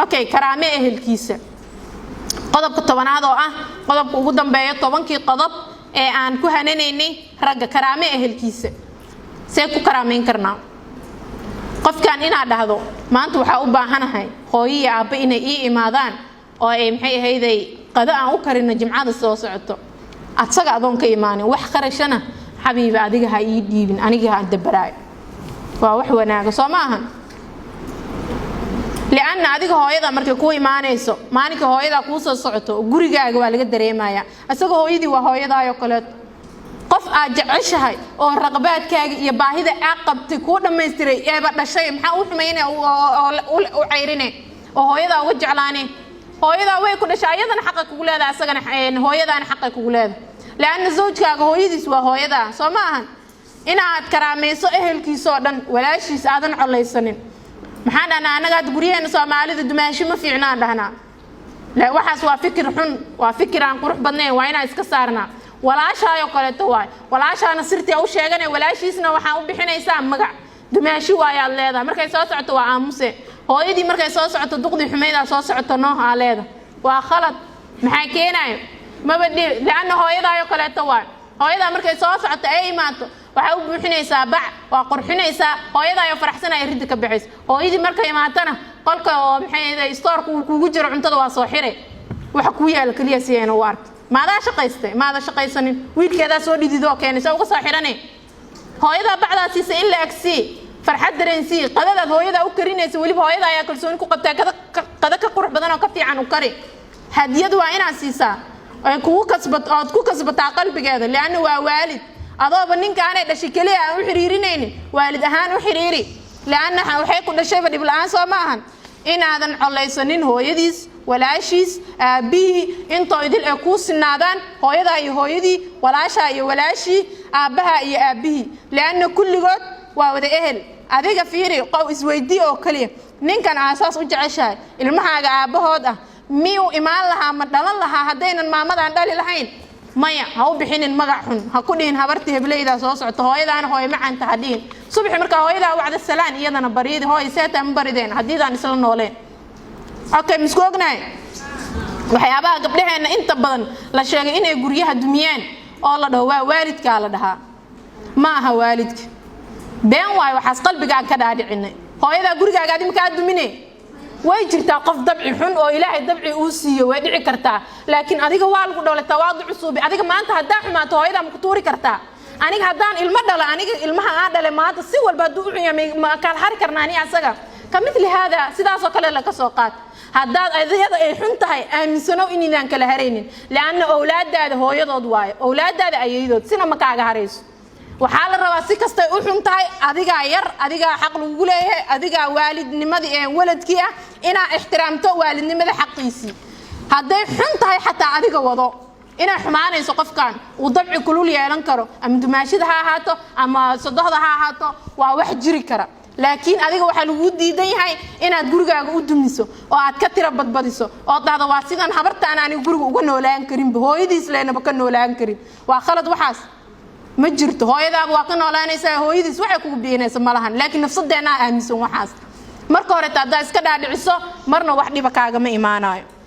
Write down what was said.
okay karaame ehelkiisa qodobka 10aad oo ah qodobka ugu dambeeyo 10kii qodob ee aan ku hananaynay ragga karaame ehelkiisa see ku karaameyn karnaa qofkan ina dhahdo maanta waxa u baahanahay hooyo aaba inay ii imaadaan oo ay maxay ahayday qada aan u karino jimcada soo socoto asaga adoon ka imaanin wax qarashana xabiibi adiga ha ii dhiibin aniga aan dabaraay waa wax wanaaga soo maahan لأن أديك هوايدا مركي كوي مانيسو مانك هوايدا كوسو صعتو غوريغاغا waa laga dareemaya asaga hooyadii waa hooyada ayo kale qof aad jeceshahay oo raqbaadkaaga iyo baahida aad qabtay ku dhameystiray eeba dhashay maxaa u xumeynay oo ceyrine oo hooyada uga jeclaanay hooyada way ku dhashay ayadana xaq ku leedahay asagana hooyadana xaq ku leedahay لأن zawjkaaga hooyadiis waa hooyada soo maahan inaad karaamayso ehelkiisa oo dhan walaashiis aadan colaysanin maxaan anaga guriyeen Soomaalida dumaashi ma fiicnaan dhahna la waxaas waa fikir xun waa fikir aan qurux badnayn waa inaan iska saarnaa walaashaayo kale tawaay walaashaana sirtii u sheeganay walaashiisna waxa u bixinaysaa magac dumaashi waayaad leedahay markay soo socoto waa aamuse hooyadii markay soo socoto duqdi xumeeyda soo socoto nooha leedahay waa khalad maxay keenay ma badii laana hooyadaayo kale tawaay hooyada markay soo socoto ay imaato waxa u buuxinaysaa bac waa qurxinaysaa hooyada ay faraxsan ay rid ka bixis hooyadii markay imaatana qolka oo maxay stoorku kugu jiro cuntada waa soo xiray waxa ku yaal kaliya si ay u ark maada shaqaystay maada shaqaysanin wiilkeeda soo dhidido keenaysa uga soo xiranay hooyada bacdaasiisa in la agsi farxad dareensi qadada hooyada u karinaysa waliba hooyada ay kalsoon ku qabtaa qada ka qurux badan oo ka fiican u kari hadiyad waa inaan siisaa ay kugu kasbataa qalbigeeda laana waa waalid adooba ninkaanay dhashay kaliya aan u xiriirinaynin waalid ahaan u xiriiri laana waxay ku dhashay dib la'aan soo maahan inaadan colaysanin hooyadiis walaashiis aabi inta idil ay ku sinaadaan hooyada iyo hooyadii walaasha iyo walaashii aabaha iyo aabihi laana kulligood waa wada ehel adiga fiiri qow isweydii oo kaliya ninkan aasaas u jeceshahay ilmahaaga aabahood ah miyuu imaan lahaa ma dhalan lahaa hadaynan maamadan dhali lahayn maya ha u bixinin magac xun ha ku dhihin habartii heblayda soo socoto hooyadaan hooyo macanta hadin subax marka hooyada wacda salaan iyadana bariid hooy seetan barideen hadiidan isla nooleen okay miskoognaay waxyaabaha gabdhaheena inta badan la sheegay inay guryaha dumiyaan oo la dhaho waa waalidka la dhahaa ma aha waalidka been waay waxaas qalbiga ka dhaadhicinay hooyada gurigaaga aad imka duminay way jirtaa qof dabci xun oo ilaahay dabci uu siiyo way dhici kartaa laakiin adiga waa lagu dhawlay tawaadu cusub adiga maanta hadaa xumaato hooyada ma ku tuuri kartaa aniga hadaan ilmo dhala aniga ilmaha aan dhalay maanta si walba duu xiyamay ma kala har karnaani asaga kamithli hada sidaas oo kale la ka soo qaad hadaad ayada ay xun tahay aaminsano inaan kala hareynin laana awlaadaada hooyadood waayo awlaadaada ayadood sina ma kaaga hareyso waxa la rabaa si kasta u xun tahay adiga yar adiga xaq lagu leeyahay adiga waalidnimadii ee waladkii ah ina ixtiraamto waalidnimada xaqiisi haday xun tahay xataa adiga wado ina xumaanayso qofkan uu dabci kulul yeelan karo ama dumaashida ha ahaato ama sadohda ha ahaato waa wax jiri kara laakiin adiga waxa lagu diidan yahay inaad gurigaaga u dumiso oo aad ka tira badbadiso oo dhahdo waa sidan habartaan aan guriga uga noolaan karin hooyadiis leenaba ka noolaan karin waa khalad waxaas ma jirto hooyadaaba waa ka noolaanaysaa hooyadiis waxay kugu beenaysaa malahan laakiin nafsadeena aaminsan waxaas marka hore taada iska dhaadhiciso marna wax dhiba kaaga ma iimaanayo